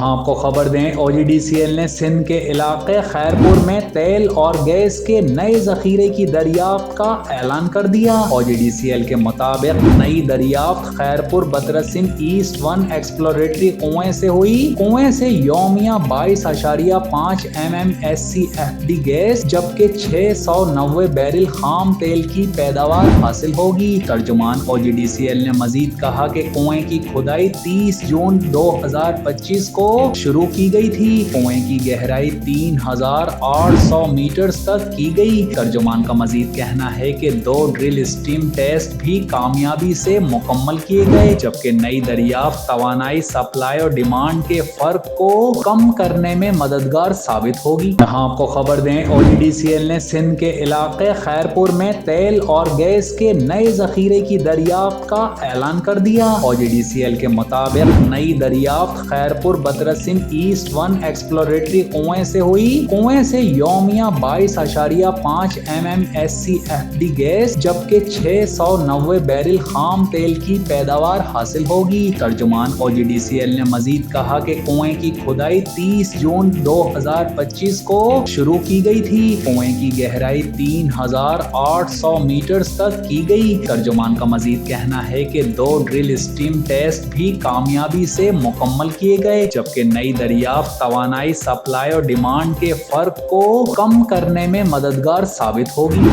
آپ کو خبر دیں OGDCL نے سندھ کے علاقے خیرپور میں تیل اور گیس کے نئے ذخیرے کی دریافت کا اعلان کر دیا۔ OGDCL کے مطابق نئی دریافت خیرپور بطرسم ایسٹ 1 ایکسپلوریٹری کنویں سے ہوئی۔ کنویں سے یومیہ 22.5 MMSCFD گیس جبکہ 690 بیرل خام تیل کی پیداوار حاصل ہوگی۔ ترجمان OGDCL نے مزید کہا کہ کنویں کی کھدائی 30 جون 2025 کو شروع کی گئی تھی۔ کنویں کی گہرائی 3800 میٹر تک کی گئی۔ ترجمان کا مزید کہنا ہے کہ 2 ڈرل اسٹیم ٹیسٹ بھی کامیابی سے مکمل کیے گئے جبکہ نئی دریافت توانائی سپلائی اور ڈیمانڈ کے فرق کو کم کرنے میں مددگار ثابت ہوگی۔ آپ کو خبر دیں OGDCL نے سندھ کے علاقے خیرپور میں تیل اور گیس کے نئے ذخیرے کی دریافت کا اعلان کر دیا۔ OGDCL کے مطابق نئی دریافت خیرپور بطرسم ایسٹ 1 ایکسپلوریٹری کنویں سے ہوئی۔ کنویں سے یومیہ 22.5 MMSCFD گیس جبکہ 690 بیرل خام تیل کی پیداوار حاصل ہوگی۔ ترجمان OGDCL نے مزید کہا کہ کنویں کی کھدائی 30 جون 2025 کو شروع کی گئی تھی۔ کنویں کی گہرائی 3800 میٹر تک کی گئی۔ ترجمان کا مزید کہنا ہے کہ 2 ڈرل اسٹیم ٹیسٹ بھی کامیابی سے مکمل کیے گئے جبکہ نئی دریافت توانائی سپلائی اور ڈیمانڈ کے فرق کو کم کرنے میں مددگار ثابت ہوگی۔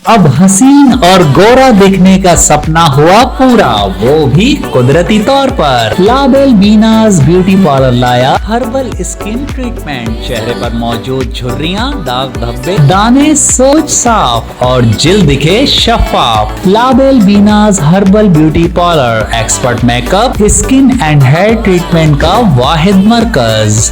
اب حسین اور گورا دکھنے کا سپنا ہوا پورا، وہ بھی قدرتی طور پر۔ لابیل بیناز بیوٹی پارلر لایا ہربل اسکن ٹریٹمنٹ۔ چہرے پر موجود جھریاں، داغ دھبے، دانے سوچ صاف اور جلد دکھے شفاف۔ لابیل بیناز herbal beauty parlour expert make up, skin and hair treatment کا واحد مرکز۔